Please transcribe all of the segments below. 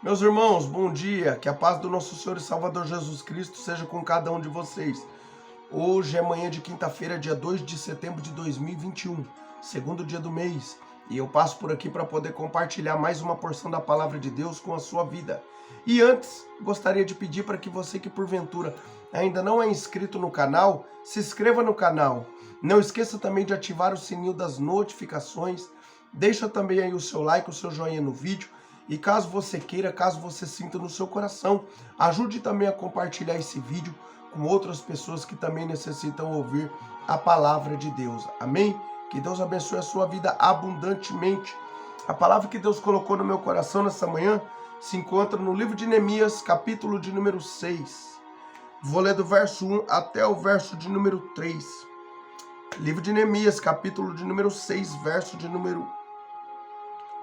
Meus irmãos, bom dia. Que a paz do nosso Senhor e Salvador Jesus Cristo seja com cada um de vocês. Hoje é manhã de quinta-feira, dia 2 de setembro de 2021, segundo dia do mês. E eu passo por aqui para poder compartilhar mais uma porção da palavra de Deus com a sua vida. E antes, gostaria de pedir para que você que porventura ainda não é inscrito no canal, se inscreva no canal. Não esqueça também de ativar o sininho das notificações. Deixa também aí o seu like, o seu joinha no vídeo. E caso você queira, caso você sinta no seu coração, ajude também a compartilhar esse vídeo com outras pessoas que também necessitam ouvir a palavra de Deus. Amém? Que Deus abençoe a sua vida abundantemente. A palavra que Deus colocou no meu coração nessa manhã se encontra no livro de Neemias, capítulo de número 6. Vou ler do verso 1 até o verso de número 3. Livro de Neemias, capítulo de número 6, verso de número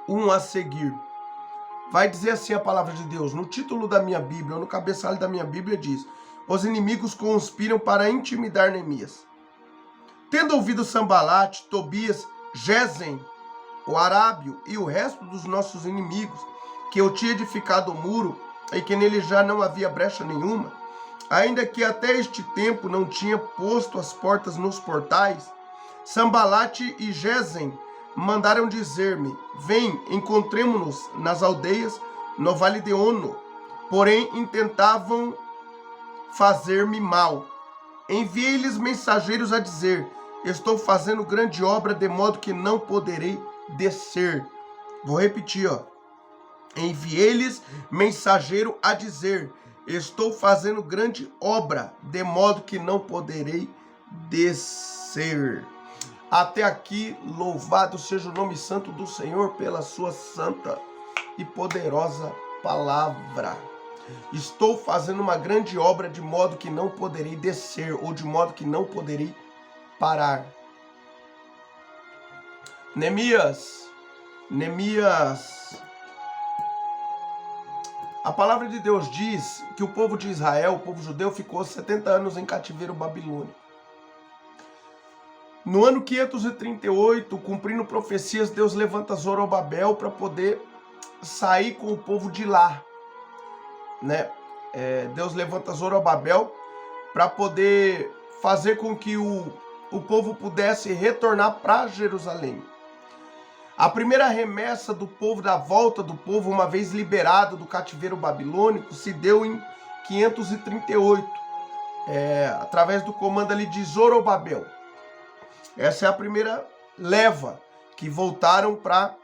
1 a seguir. Vai dizer assim a palavra de Deus. No título da minha Bíblia, ou no cabeçalho da minha Bíblia diz: os inimigos conspiram para intimidar Neemias. Tendo ouvido Sambalate, Tobias, Gesem, o arábio e o resto dos nossos inimigos, que eu tinha edificado o muro e que nele já não havia brecha nenhuma, ainda que até este tempo não tinha posto as portas nos portais, Sambalate e Gesem mandaram dizer-me: vem, encontremo-nos nas aldeias no vale de Ono. Porém, intentavam fazer-me mal. Enviei-lhes mensageiros a dizer: estou fazendo grande obra, de modo que não poderei descer. Vou repetir, Enviei-lhes mensageiro a dizer: estou fazendo grande obra, de modo que não poderei descer. Até aqui, louvado seja o nome santo do Senhor pela sua santa e poderosa palavra. Estou fazendo uma grande obra, de modo que não poderei descer, ou de modo que não poderei parar. Neemias, a palavra de Deus diz que o povo de Israel, o povo judeu, ficou 70 anos em cativeiro babilônico. No ano 538, cumprindo profecias, Deus levanta Zorobabel para poder sair com o povo de lá, né? Deus levanta Zorobabel para poder fazer com que o povo pudesse retornar para Jerusalém. A primeira remessa do povo, da volta do povo, uma vez liberado do cativeiro babilônico, se deu em 538, através do comando ali de Zorobabel. Essa é a primeira leva que voltaram para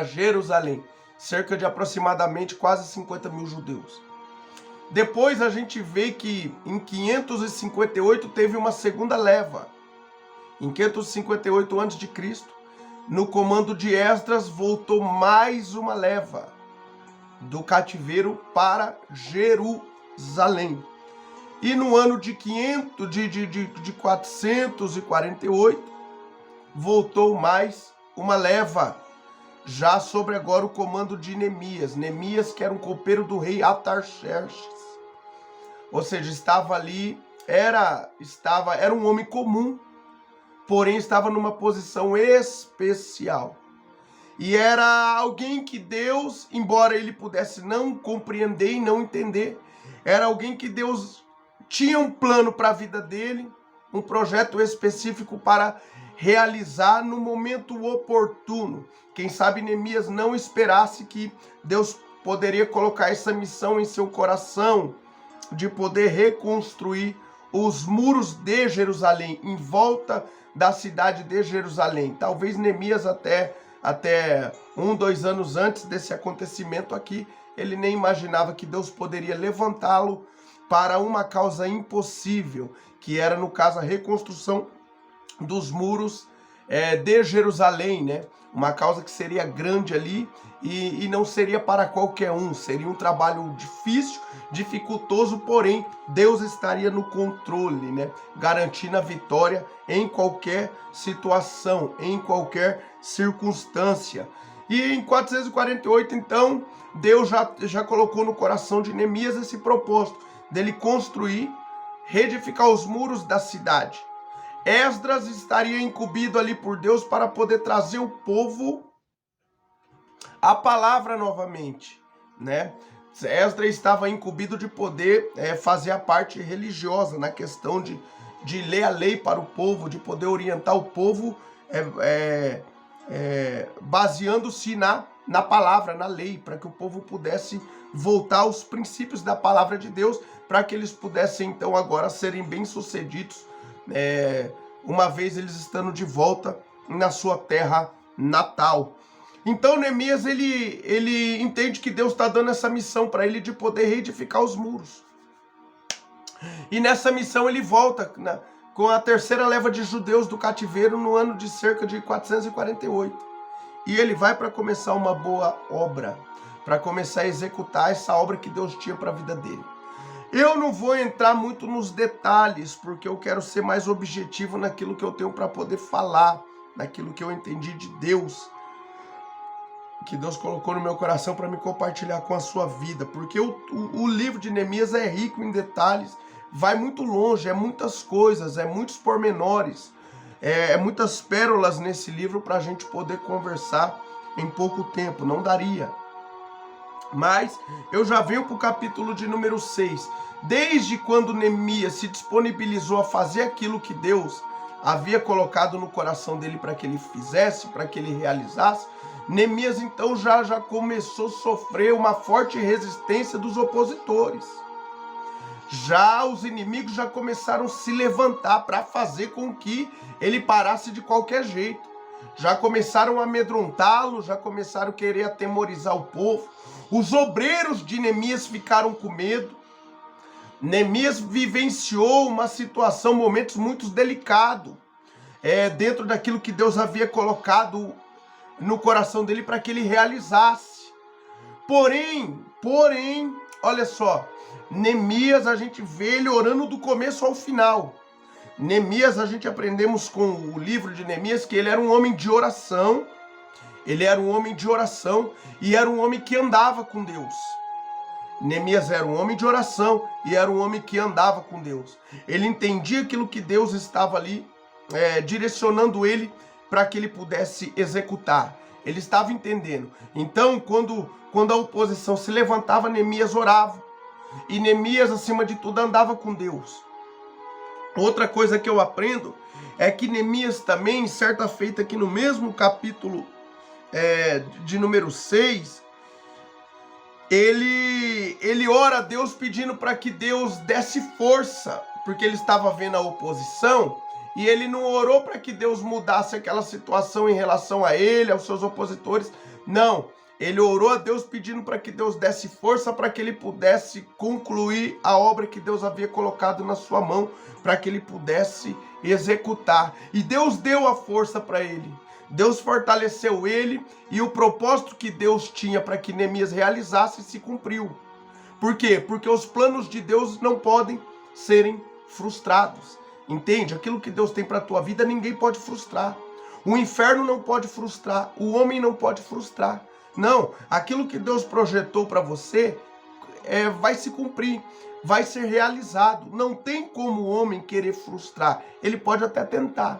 Jerusalém. Cerca de aproximadamente quase 50 mil judeus. Depois a gente vê que em 558 teve uma segunda leva. Em 558 a.C., no comando de Esdras, voltou mais uma leva do cativeiro para Jerusalém. E no ano de 448, voltou mais uma leva, já sobre agora o comando de Neemias. Neemias, que era um copeiro do rei Artaxerxes. Ou seja, estava ali, era um homem comum, porém estava numa posição especial. E era alguém que Deus, embora ele pudesse não compreender e não entender, era alguém que Deus tinha um plano para a vida dele, um projeto específico para realizar no momento oportuno. Quem sabe Neemias não esperasse que Deus poderia colocar essa missão em seu coração, de poder reconstruir os muros de Jerusalém, em volta da cidade de Jerusalém. Talvez Neemias até 2 anos antes desse acontecimento aqui, ele nem imaginava que Deus poderia levantá-lo para uma causa impossível, que era, no caso, a reconstrução dos muros de Jerusalém, né? Uma causa que seria grande ali e não seria para qualquer um, seria um trabalho difícil, dificultoso, porém Deus estaria no controle, né? Garantindo a vitória em qualquer situação, em qualquer circunstância. E em 448, então, Deus já colocou no coração de Neemias esse propósito, dele construir, reedificar os muros da cidade. Esdras estaria incumbido ali por Deus para poder trazer o povo a palavra novamente. né? Esdras estava incumbido de poder fazer a parte religiosa, na questão de ler a lei para o povo, de poder orientar o povo baseando-se na palavra, na lei, para que o povo pudesse voltar aos princípios da palavra de Deus, para que eles pudessem então agora serem bem-sucedidos, uma vez eles estando de volta na sua terra natal. Então Neemias ele entende que Deus está dando essa missão para ele de poder reedificar os muros. E nessa missão ele volta com a terceira leva de judeus do cativeiro no ano de cerca de 448. E ele vai para começar uma boa obra, para começar a executar essa obra que Deus tinha para a vida dele. Eu não vou entrar muito nos detalhes, porque eu quero ser mais objetivo naquilo que eu tenho para poder falar, naquilo que eu entendi de Deus, que Deus colocou no meu coração para me compartilhar com a sua vida, porque o livro de Neemias é rico em detalhes, vai muito longe, é muitas coisas, é muitos pormenores, é muitas pérolas nesse livro para a gente poder conversar em pouco tempo, não daria. Mas eu já venho para o capítulo de número 6. Desde quando Neemias se disponibilizou a fazer aquilo que Deus havia colocado no coração dele para que ele fizesse, para que ele realizasse, Neemias então já começou a sofrer uma forte resistência dos opositores. Já os inimigos já começaram a se levantar para fazer com que ele parasse de qualquer jeito. Já começaram a amedrontá-lo, já começaram a querer atemorizar o povo. Os obreiros de Neemias ficaram com medo. Neemias vivenciou uma situação, momentos muito delicados, dentro daquilo que Deus havia colocado no coração dele para que ele realizasse. Porém, olha só, Neemias a gente vê ele orando do começo ao final. Neemias, a gente aprendemos com o livro de Neemias que ele era um homem de oração. Ele era um homem de oração e era um homem que andava com Deus. Neemias era um homem de oração e era um homem que andava com Deus. Ele entendia aquilo que Deus estava ali direcionando ele para que ele pudesse executar. Ele estava entendendo. Então, quando a oposição se levantava, Neemias orava. E Neemias, acima de tudo, andava com Deus. Outra coisa que eu aprendo é que Neemias também, certa feita aqui no mesmo capítulo de número 6, ele ora a Deus pedindo para que Deus desse força, porque ele estava vendo a oposição, e ele não orou para que Deus mudasse aquela situação em relação a ele, aos seus opositores, não. Ele orou a Deus pedindo para que Deus desse força para que ele pudesse concluir a obra que Deus havia colocado na sua mão, para que ele pudesse executar. E Deus deu a força para ele. Deus fortaleceu ele e o propósito que Deus tinha para que Neemias realizasse se cumpriu. Por quê? Porque os planos de Deus não podem serem frustrados. Entende? Aquilo que Deus tem para a tua vida, ninguém pode frustrar. O inferno não pode frustrar. O homem não pode frustrar. Não, aquilo que Deus projetou para você vai se cumprir, vai ser realizado. Não tem como o homem querer frustrar. Ele pode até tentar.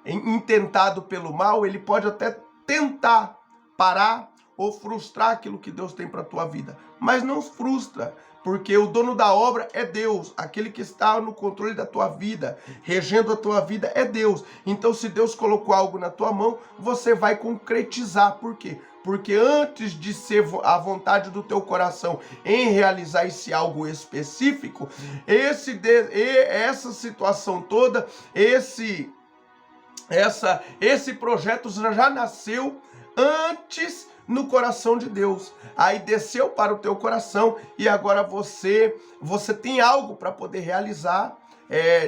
Intentado pelo mal, ele pode até tentar parar ou frustrar aquilo que Deus tem para a tua vida. Mas não frustra, porque o dono da obra é Deus. Aquele que está no controle da tua vida, regendo a tua vida, é Deus. Então, se Deus colocou algo na tua mão, você vai concretizar. Por quê? Porque antes de ser a vontade do teu coração em realizar esse algo específico, essa situação toda, esse projeto já nasceu antes no coração de Deus. Aí desceu para o teu coração e agora você tem algo para poder realizar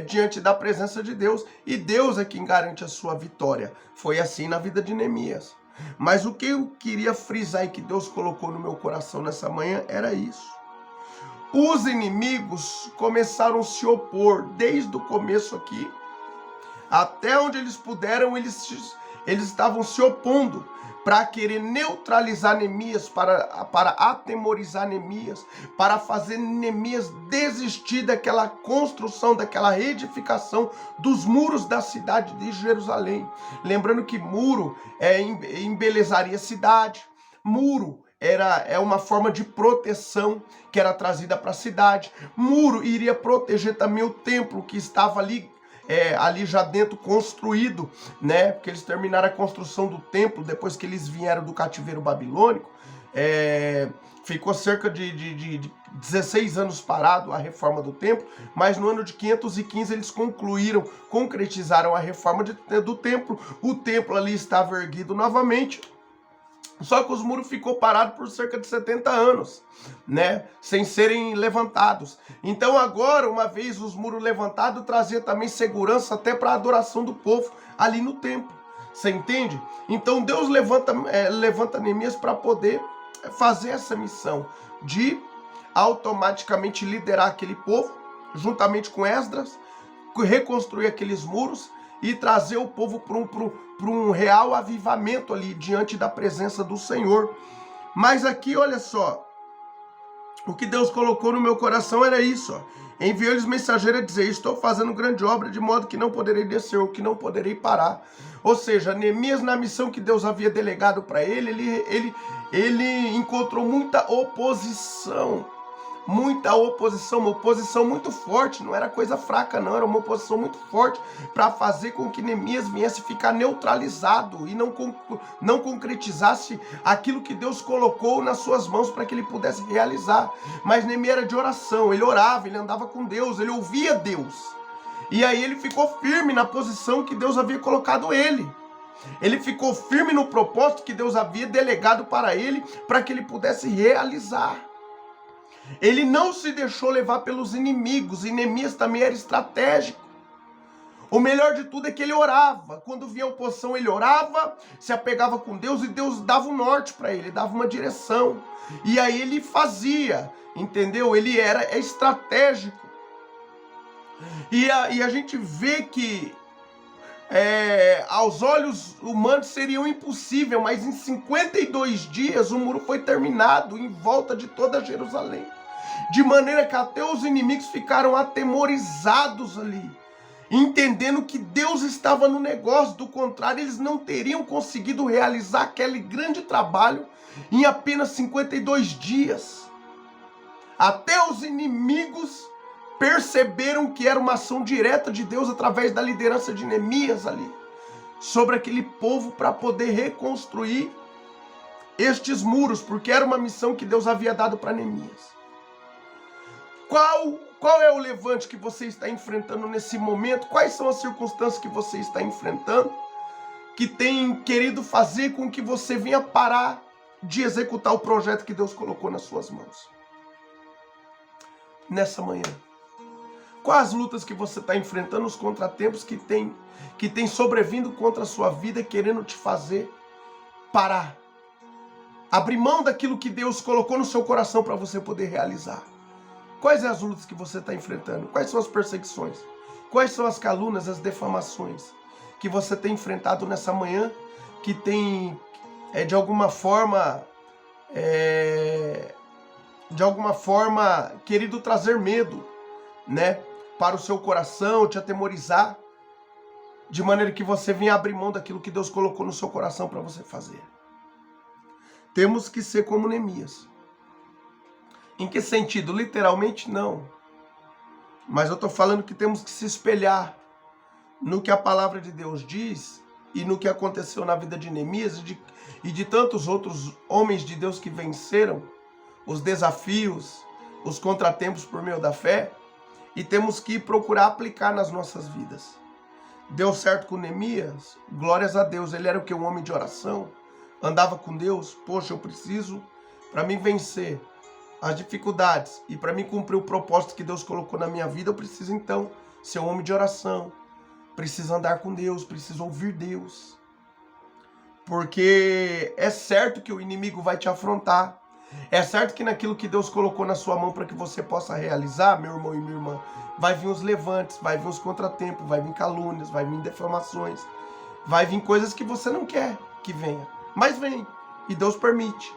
diante da presença de Deus. E Deus é quem garante a sua vitória. Foi assim na vida de Neemias. Mas o que eu queria frisar e que Deus colocou no meu coração nessa manhã era isso. Os inimigos começaram a se opor desde o começo aqui. Até onde eles puderam, eles estavam se opondo para querer neutralizar Neemias, para atemorizar Neemias, para fazer Neemias desistir daquela construção, daquela reedificação dos muros da cidade de Jerusalém. Lembrando que muro embelezaria a cidade, muro é uma forma de proteção que era trazida para a cidade. Muro iria proteger também o templo que estava ali, ali já dentro construído, né? Porque eles terminaram a construção do templo depois que eles vieram do cativeiro babilônico. Ficou cerca de 16 anos parado a reforma do templo, mas no ano de 515 eles concretizaram a reforma do templo. O templo ali estava erguido novamente, só que os muros ficou parado por cerca de 70 anos, né? Sem serem levantados. Então agora, uma vez os muros levantados, trazia também segurança até para a adoração do povo ali no templo. Você entende? Então Deus levanta Neemias para poder fazer essa missão de automaticamente liderar aquele povo, juntamente com Esdras, reconstruir aqueles muros e trazer o povo para um real avivamento ali diante da presença do Senhor. Mas aqui, olha só, o que Deus colocou no meu coração era isso, ó. Enviou-lhes mensageiro a dizer: estou fazendo grande obra, de modo que não poderei descer, ou que não poderei parar. Ou seja, Neemias, na missão que Deus havia delegado para ele encontrou muita oposição, uma oposição muito forte. Não era coisa fraca, não, era uma oposição muito forte para fazer com que Neemias viesse ficar neutralizado e não concretizasse aquilo que Deus colocou nas suas mãos para que ele pudesse realizar. Mas Neemias era de oração, ele orava, ele andava com Deus, ele ouvia Deus. E aí ele ficou firme na posição que Deus havia colocado ele. Ele ficou firme no propósito que Deus havia delegado para ele, para que ele pudesse realizar. Ele não se deixou levar pelos inimigos, e Neemias também era estratégico. O melhor de tudo é que ele orava. Quando vinha a oposição, ele orava, se apegava com Deus, e Deus dava um norte para ele, dava uma direção. E aí ele fazia, entendeu? Ele era estratégico. E a gente vê que aos olhos humanos seria impossível, mas em 52 dias o muro foi terminado em volta de toda Jerusalém. De maneira que até os inimigos ficaram atemorizados ali, entendendo que Deus estava no negócio. Do contrário, eles não teriam conseguido realizar aquele grande trabalho em apenas 52 dias. Até os inimigos perceberam que era uma ação direta de Deus através da liderança de Neemias ali, sobre aquele povo, para poder reconstruir estes muros, porque era uma missão que Deus havia dado para Neemias. Qual é o levante que você está enfrentando nesse momento? Quais são as circunstâncias que você está enfrentando que tem querido fazer com que você venha parar de executar o projeto que Deus colocou nas suas mãos? Nessa manhã, quais as lutas que você está enfrentando, os contratempos que tem sobrevindo contra a sua vida, querendo te fazer parar, abrir mão daquilo que Deus colocou no seu coração para você poder realizar? Quais são as lutas que você está enfrentando? Quais são as perseguições? Quais são as calúnias, as defamações que você tem enfrentado nessa manhã, que tem, de alguma forma, querido trazer medo, né, para o seu coração, te atemorizar, de maneira que você venha abrir mão daquilo que Deus colocou no seu coração para você fazer? Temos que ser como Neemias. Em que sentido? Literalmente não. Mas eu estou falando que temos que se espelhar no que a palavra de Deus diz e no que aconteceu na vida de Neemias e de tantos outros homens de Deus que venceram os desafios, os contratempos por meio da fé, e temos que procurar aplicar nas nossas vidas. Deu certo com Neemias? Glórias a Deus. Ele era o que? Um homem de oração? Andava com Deus? Poxa, eu preciso, para mim vencer as dificuldades e para mim cumprir o propósito que Deus colocou na minha vida, eu preciso então ser um homem de oração, preciso andar com Deus, preciso ouvir Deus, porque é certo que o inimigo vai te afrontar, é certo que naquilo que Deus colocou na sua mão para que você possa realizar, meu irmão e minha irmã, vai vir os levantes, vai vir os contratempos, vai vir calúnias, vai vir defamações, vai vir coisas que você não quer que venha, mas vem, e Deus permite.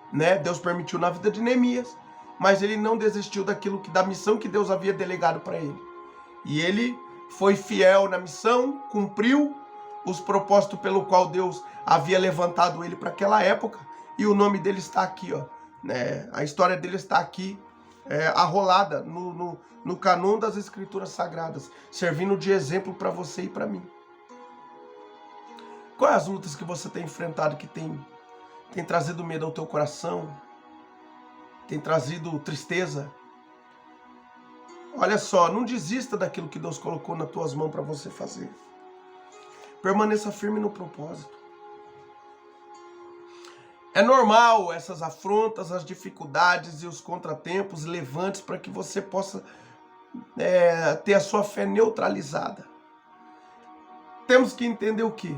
Né? Deus permitiu na vida de Neemias, mas ele não desistiu da missão que Deus havia delegado para ele. E ele foi fiel na missão, cumpriu os propósitos pelo qual Deus havia levantado ele para aquela época, E o nome dele está aqui, ó, né? A história dele está aqui, arrolada no cânon das Escrituras Sagradas, servindo de exemplo para você e para mim. Quais as lutas que você tem enfrentado que tem trazido medo ao teu coração? Tem trazido tristeza? Olha só, não desista daquilo que Deus colocou nas tuas mãos para você fazer. Permaneça firme no propósito. É normal essas afrontas, as dificuldades e os contratempos levantes para que você possa ter a sua fé neutralizada. Temos que entender o quê?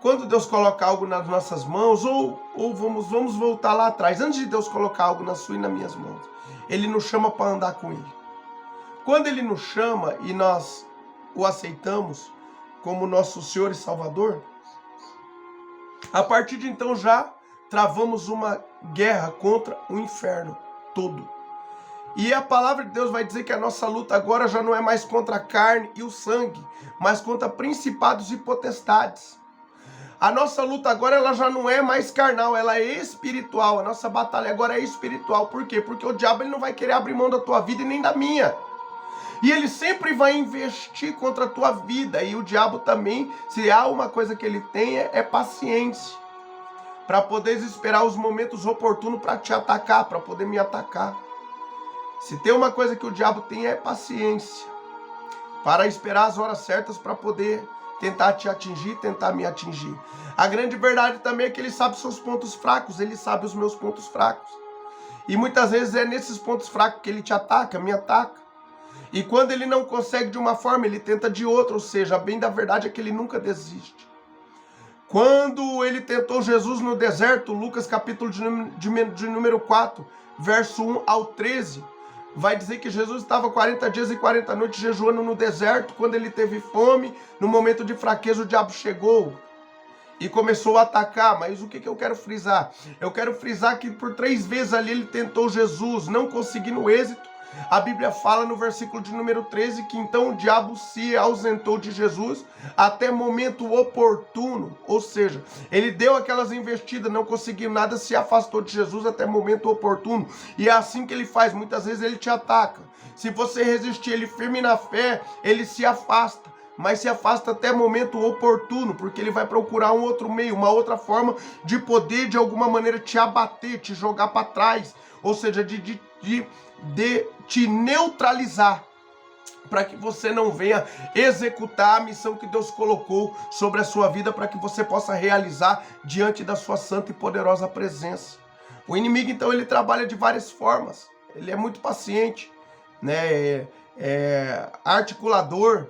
Quando Deus coloca algo nas nossas mãos, ou vamos voltar lá atrás, antes de Deus colocar algo na sua e nas minhas mãos, Ele nos chama para andar com Ele. Quando Ele nos chama e nós o aceitamos como nosso Senhor e Salvador, a partir de então já travamos uma guerra contra o inferno todo. E a palavra de Deus vai dizer que a nossa luta agora já não é mais contra a carne e o sangue, mas contra principados e potestades. A nossa luta agora ela já não é mais carnal, ela é espiritual. A nossa batalha agora é espiritual. Por quê? Porque o diabo ele não vai querer abrir mão da tua vida e nem da minha. E ele sempre vai investir contra a tua vida. E o diabo também, se há uma coisa que ele tem, é paciência. Para poder esperar os momentos oportunos para te atacar, para poder me atacar. Se tem uma coisa que o diabo tem, é paciência. Para esperar as horas certas para poder tentar te atingir, tentar me atingir. A grande verdade também é que ele sabe seus pontos fracos, ele sabe os meus pontos fracos. E muitas vezes é nesses pontos fracos que ele te ataca, me ataca. E quando ele não consegue de uma forma, ele tenta de outra, ou seja, a bem da verdade é que ele nunca desiste. Quando ele tentou Jesus no deserto, Lucas capítulo de número 4, verso 1 ao 13, vai dizer que Jesus estava 40 dias e 40 noites jejuando no deserto. Quando ele teve fome, no momento de fraqueza, o diabo chegou e começou a atacar. Mas o que eu quero frisar? Eu quero frisar que por 3 vezes ali ele tentou Jesus, não conseguindo êxito. A Bíblia fala no versículo de número 13 que então o diabo se ausentou de Jesus até momento oportuno, ou seja, ele deu aquelas investidas, não conseguiu nada, se afastou de Jesus até momento oportuno. E é assim que ele faz, muitas vezes ele te ataca. Se você resistir, ele firme na fé, ele se afasta, mas se afasta até momento oportuno, porque ele vai procurar um outro meio, uma outra forma de poder de alguma maneira te abater, te jogar para trás, ou seja, de te neutralizar, para que você não venha executar a missão que Deus colocou sobre a sua vida, para que você possa realizar diante da sua santa e poderosa presença. O inimigo, então, ele trabalha de várias formas. Ele é muito paciente, né? Articulador,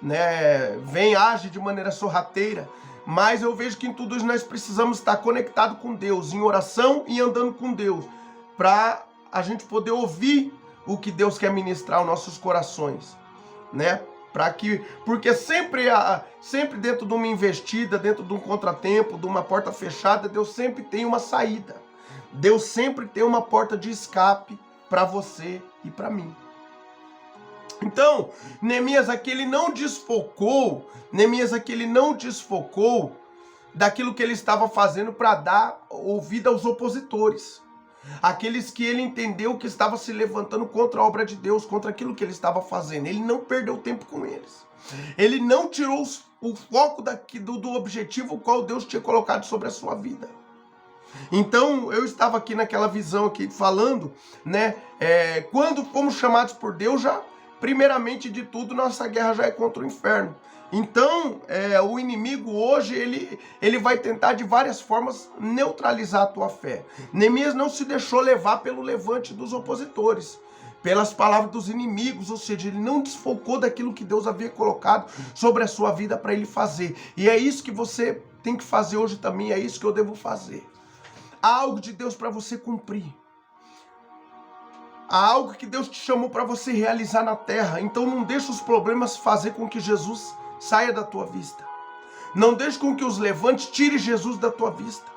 né? Age de maneira sorrateira. Mas eu vejo que em tudo isso nós precisamos estar conectado com Deus, em oração e andando com Deus, para a gente poder ouvir o que Deus quer ministrar aos nossos corações, né? Porque sempre dentro de uma investida, dentro de um contratempo, de uma porta fechada, Deus sempre tem uma saída. Deus sempre tem uma porta de escape para você e para mim. Então, Neemias aqui ele não desfocou daquilo que ele estava fazendo para dar ouvido aos opositores. Aqueles que ele entendeu que estava se levantando contra a obra de Deus, contra aquilo que ele estava fazendo. Ele não perdeu tempo com eles. Ele não tirou o foco do objetivo qual Deus tinha colocado sobre a sua vida. Então, eu estava aqui naquela visão aqui falando, né? Quando fomos chamados por Deus, já, primeiramente de tudo, nossa guerra já é contra o inferno. Então, o inimigo hoje, ele vai tentar de várias formas neutralizar a tua fé. Neemias não se deixou levar pelo levante dos opositores, pelas palavras dos inimigos, ou seja, ele não desfocou daquilo que Deus havia colocado sobre a sua vida para ele fazer. E é isso que você tem que fazer hoje também, é isso que eu devo fazer. Há algo de Deus para você cumprir. Há algo que Deus te chamou para você realizar na terra. Então não deixe os problemas fazer com que Jesus saia da tua vista. Não deixe com que os levantes tire Jesus da tua vista.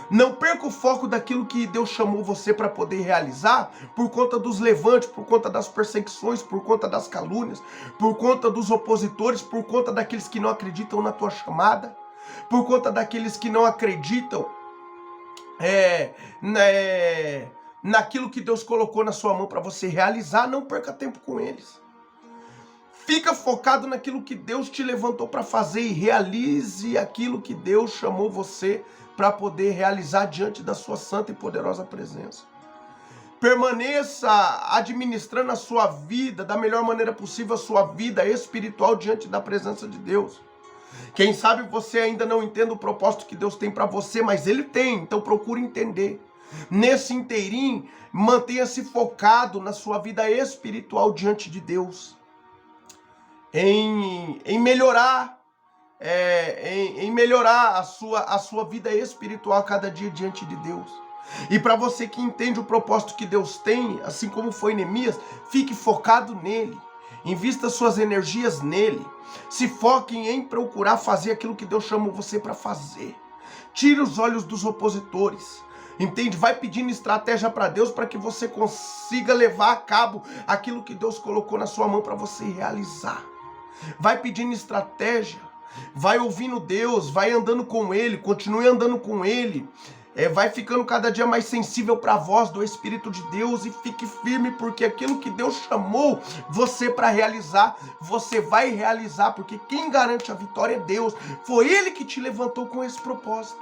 Não perca o foco daquilo que Deus chamou você para poder realizar por conta dos levantes, por conta das perseguições, por conta das calúnias, por conta dos opositores, por conta daqueles que não acreditam na tua chamada, por conta daqueles que não acreditam naquilo que Deus colocou na sua mão para você realizar, não perca tempo com eles. Fica focado naquilo que Deus te levantou para fazer e realize aquilo que Deus chamou você para poder realizar diante da sua santa e poderosa presença. Permaneça administrando a sua vida da melhor maneira possível, a sua vida espiritual diante da presença de Deus. Quem sabe você ainda não entende o propósito que Deus tem para você, mas Ele tem, então procure entender. Nesse inteirinho, mantenha-se focado na sua vida espiritual diante de Deus. Em melhorar, em melhorar a sua vida espiritual cada dia diante de Deus. E para você que entende o propósito que Deus tem, assim como foi Neemias, fique focado nele. Invista suas energias nele. Se foque em procurar fazer aquilo que Deus chamou você para fazer. Tire os olhos dos opositores. Entende? Vai pedindo estratégia para Deus para que você consiga levar a cabo aquilo que Deus colocou na sua mão para você realizar. Vai pedindo estratégia, vai ouvindo Deus, vai andando com Ele, continue andando com Ele, vai ficando cada dia mais sensível para a voz do Espírito de Deus e fique firme, porque aquilo que Deus chamou você para realizar, você vai realizar, porque quem garante a vitória é Deus. Foi Ele que te levantou com esse propósito,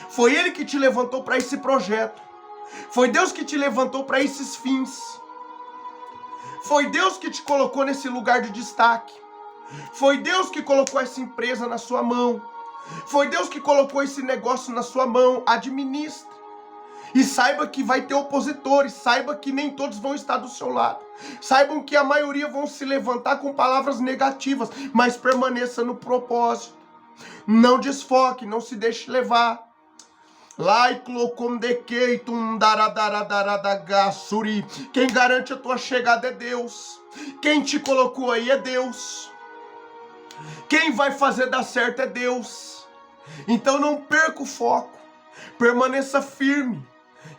foi Ele que te levantou para esse projeto, foi Deus que te levantou para esses fins, foi Deus que te colocou nesse lugar de destaque. Foi Deus que colocou essa empresa na sua mão. Foi Deus que colocou esse negócio na sua mão. Administre. E saiba que vai ter opositores. Saiba que nem todos vão estar do seu lado. Saibam que a maioria vão se levantar com palavras negativas. Mas permaneça no propósito. Não desfoque, não se deixe levar. Quem garante a tua chegada é Deus. Quem te colocou aí é Deus. Quem vai fazer dar certo é Deus. Então não perca o foco. Permaneça firme.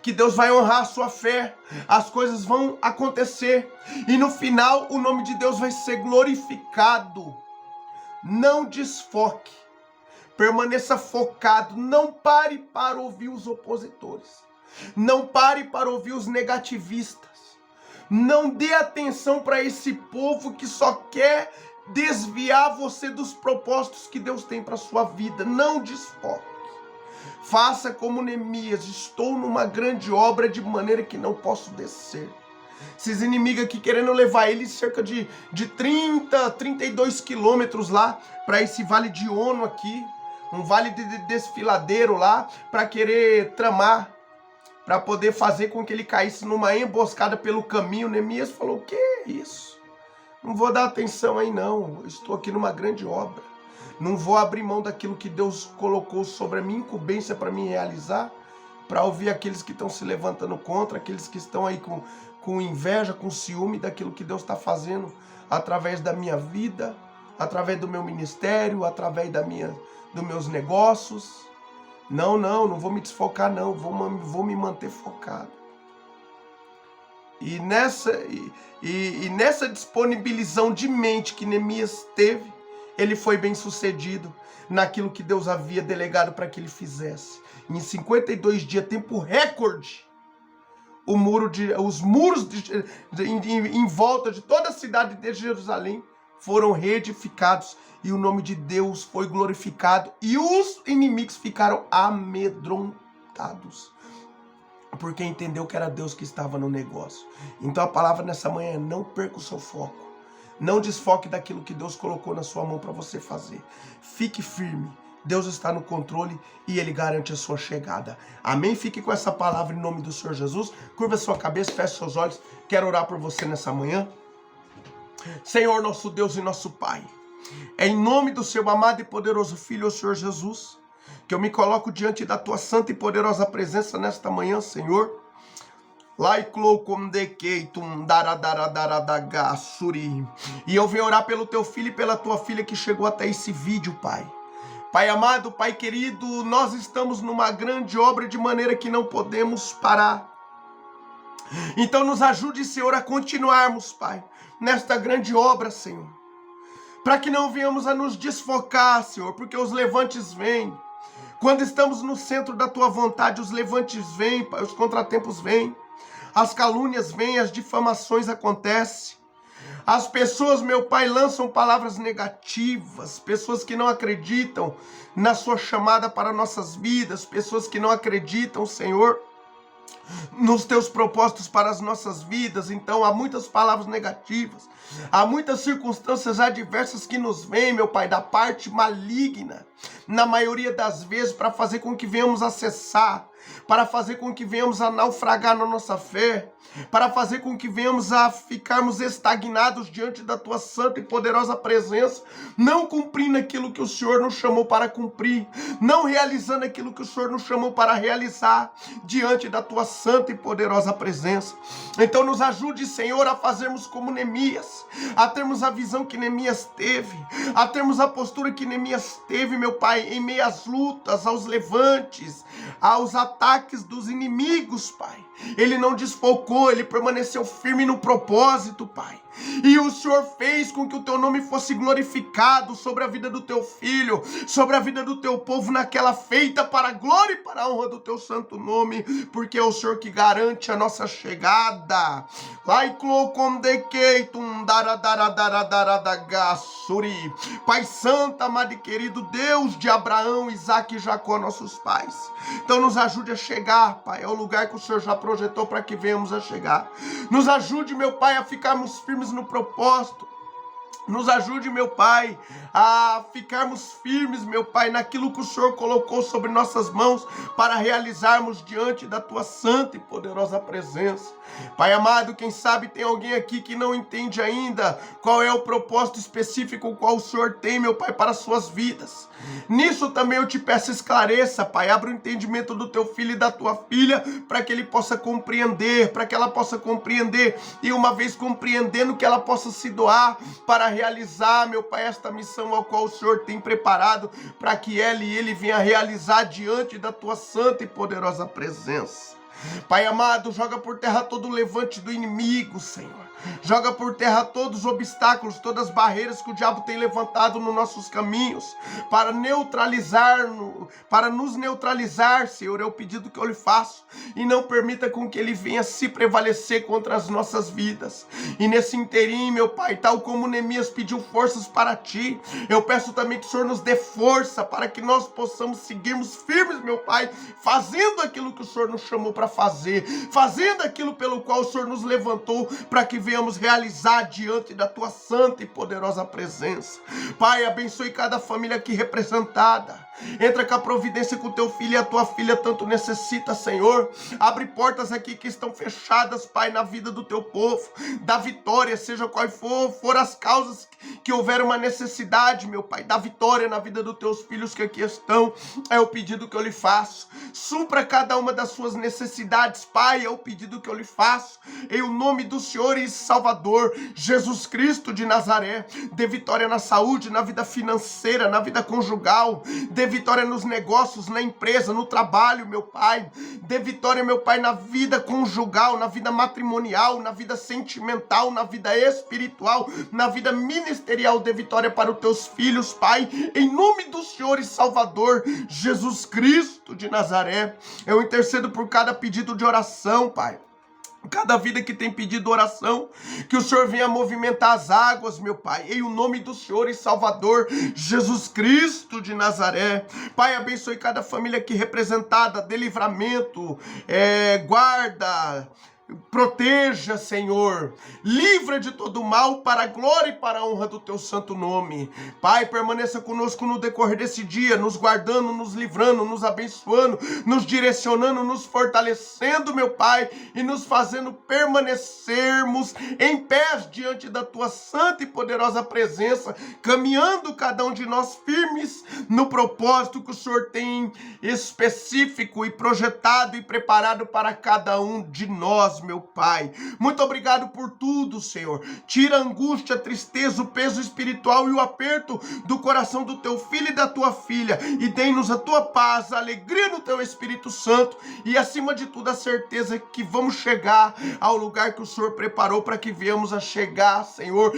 Que Deus vai honrar a sua fé. As coisas vão acontecer. E no final o nome de Deus vai ser glorificado. Não desfoque. Permaneça focado. Não pare para ouvir os opositores. Não pare para ouvir os negativistas. Não dê atenção para esse povo que só quer desviar você dos propósitos que Deus tem para sua vida. Não desfoque. Faça como Neemias. Estou numa grande obra de maneira que não posso descer. Esses inimigos aqui querendo levar ele cerca de 32 quilômetros lá para esse vale de Ono aqui. Um vale de desfiladeiro lá para querer tramar, para poder fazer com que ele caísse numa emboscada pelo caminho. Neemias falou: o que é isso? Não vou dar atenção aí não, eu estou aqui numa grande obra. Não vou abrir mão daquilo que Deus colocou sobre a minha incumbência para me realizar, para ouvir aqueles que estão se levantando contra, aqueles que estão aí com inveja, com ciúme daquilo que Deus está fazendo através da minha vida, através do meu ministério, através dos meus negócios. Não vou me desfocar não, vou me manter focado. E nessa disponibilização de mente que Neemias teve, ele foi bem sucedido naquilo que Deus havia delegado para que ele fizesse. Em 52 dias, tempo recorde, os muros em volta de toda a cidade de Jerusalém foram reedificados e o nome de Deus foi glorificado e os inimigos ficaram amedrontados, porque entendeu que era Deus que estava no negócio. Então a palavra nessa manhã é: não perca o seu foco. Não desfoque daquilo que Deus colocou na sua mão para você fazer. Fique firme. Deus está no controle e Ele garante a sua chegada. Amém? Fique com essa palavra em nome do Senhor Jesus. Curva a sua cabeça, feche seus olhos. Quero orar por você nessa manhã. Senhor, nosso Deus e nosso Pai, é em nome do seu amado e poderoso Filho, o Senhor Jesus, que eu me coloco diante da tua santa e poderosa presença nesta manhã, Senhor. E eu venho orar pelo teu filho e pela tua filha que chegou até esse vídeo, Pai. Pai amado, Pai querido, nós estamos numa grande obra de maneira que não podemos parar. Então nos ajude, Senhor, a continuarmos, Pai, nesta grande obra, Senhor. Para que não venhamos a nos desfocar, Senhor, porque os levantes vêm, Quando estamos no centro da tua vontade, os levantes vêm, Pai, os contratempos vêm, as calúnias vêm, as difamações acontecem. As pessoas, meu Pai, lançam palavras negativas, pessoas que não acreditam na sua chamada para nossas vidas, pessoas que não acreditam, Senhor, nos teus propósitos para as nossas vidas. Então há muitas palavras negativas, há muitas circunstâncias adversas que nos vêm, meu Pai, da parte maligna, na maioria das vezes, para fazer com que venhamos a cessar, para fazer com que venhamos a naufragar na nossa fé, para fazer com que venhamos a ficarmos estagnados diante da tua santa e poderosa presença, não cumprindo aquilo que o Senhor nos chamou para cumprir, não realizando aquilo que o Senhor nos chamou para realizar diante da tua santa e poderosa presença. Então nos ajude, Senhor, a fazermos como Neemias, a termos a visão que Neemias teve, a termos a postura que Neemias teve, meu Pai, em meio às lutas, aos levantes, aos ataques dos inimigos, Pai. Ele não desfocou, ele permaneceu firme no propósito, Pai. E o Senhor fez com que o teu nome fosse glorificado sobre a vida do teu filho, sobre a vida do teu povo naquela feita para a glória e para a honra do teu santo nome, porque é o Senhor que garante a nossa chegada. Pai santo, amado e querido, Deus de Abraão, Isaque e Jacó, nossos pais. Então nos ajude a chegar, Pai, ao lugar que o Senhor já projetou para que venhamos a chegar. Nos ajude, meu Pai, a ficarmos firmes no propósito. Nos ajude, meu Pai, a ficarmos firmes, meu Pai, naquilo que o Senhor colocou sobre nossas mãos para realizarmos diante da tua santa e poderosa presença. Pai amado, quem sabe tem alguém aqui que não entende ainda qual é o propósito específico qual o Senhor tem, meu Pai, para as suas vidas. Nisso também eu te peço, esclareça, Pai, abre o entendimento do teu filho e da tua filha para que ele possa compreender, para que ela possa compreender e uma vez compreendendo que ela possa se doar para realizar, meu Pai, esta missão ao qual o Senhor tem preparado para que ela e ele venha realizar diante da tua santa e poderosa presença. Pai amado, joga por terra todo o levante do inimigo, Senhor. Joga por terra todos os obstáculos, todas as barreiras que o diabo tem levantado nos nossos caminhos para nos neutralizar, Senhor, é o pedido que eu lhe faço. E não permita com que ele venha se prevalecer contra as nossas vidas. E nesse inteirinho, meu Pai, tal como Neemias pediu forças para ti, eu peço também que o Senhor nos dê força para que nós possamos seguirmos firmes, meu Pai, fazendo aquilo que o Senhor nos chamou para fazer, fazendo aquilo pelo qual o Senhor nos levantou para que venhamos realizar diante da tua santa e poderosa presença. Pai, abençoe cada família aqui representada. Entra com a providência que o teu filho e a tua filha tanto necessita, Senhor. Abre portas aqui que estão fechadas, Pai, na vida do teu povo. Dá vitória, seja qual for as causas que houver uma necessidade, meu Pai. Dá vitória na vida dos teus filhos que aqui estão. É o pedido que eu lhe faço. Supra cada uma das suas necessidades, Pai. É o pedido que eu lhe faço. Em o nome do Senhor e Salvador, Jesus Cristo de Nazaré. Dê vitória na saúde, na vida financeira, na vida conjugal. Dê vitória nos negócios, na empresa, no trabalho, meu Pai. Dê vitória, meu Pai, na vida conjugal, na vida matrimonial, na vida sentimental, na vida espiritual, na vida ministerial. Dê vitória para os teus filhos, Pai, em nome do Senhor e Salvador, Jesus Cristo de Nazaré. Eu intercedo por cada pedido de oração, Pai. Cada vida que tem pedido oração, que o Senhor venha movimentar as águas, meu Pai, em o nome do Senhor e Salvador, Jesus Cristo de Nazaré. Pai, abençoe cada família aqui representada, dê livramento, guarda, proteja, Senhor, livra de todo mal para a glória e para a honra do teu santo nome. Pai, permaneça conosco no decorrer desse dia, nos guardando, nos livrando, nos abençoando, nos direcionando, nos fortalecendo, meu Pai, e nos fazendo permanecermos em pés diante da tua santa e poderosa presença, caminhando cada um de nós firmes no propósito que o Senhor tem específico e projetado e preparado para cada um de nós, nós, meu Pai. Muito obrigado por tudo, Senhor. Tira a angústia, a tristeza, o peso espiritual e o aperto do coração do teu filho e da tua filha. E dê-nos a tua paz, a alegria no teu Espírito Santo e, acima de tudo, a certeza que vamos chegar ao lugar que o Senhor preparou para que venhamos a chegar, Senhor.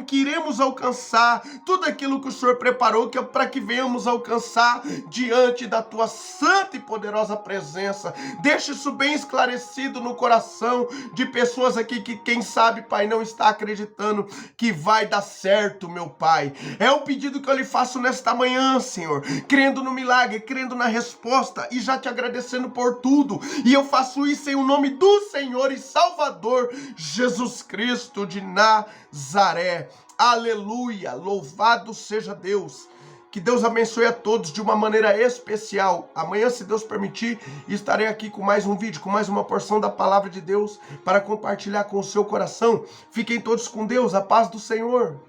Que iremos alcançar tudo aquilo que o Senhor preparou para que venhamos alcançar diante da tua santa e poderosa presença. Deixa isso bem esclarecido no coração de pessoas aqui que, quem sabe, Pai, não está acreditando que vai dar certo, meu Pai. É o pedido que eu lhe faço nesta manhã, Senhor, crendo no milagre, crendo na resposta e já te agradecendo por tudo. E eu faço isso em o nome do Senhor e Salvador Jesus Cristo de Nazaré. Aleluia, louvado seja Deus. Que Deus abençoe a todos de uma maneira especial. Amanhã, se Deus permitir, estarei aqui com mais um vídeo, com mais uma porção da palavra de Deus para compartilhar com o seu coração. Fiquem todos com Deus, a paz do Senhor.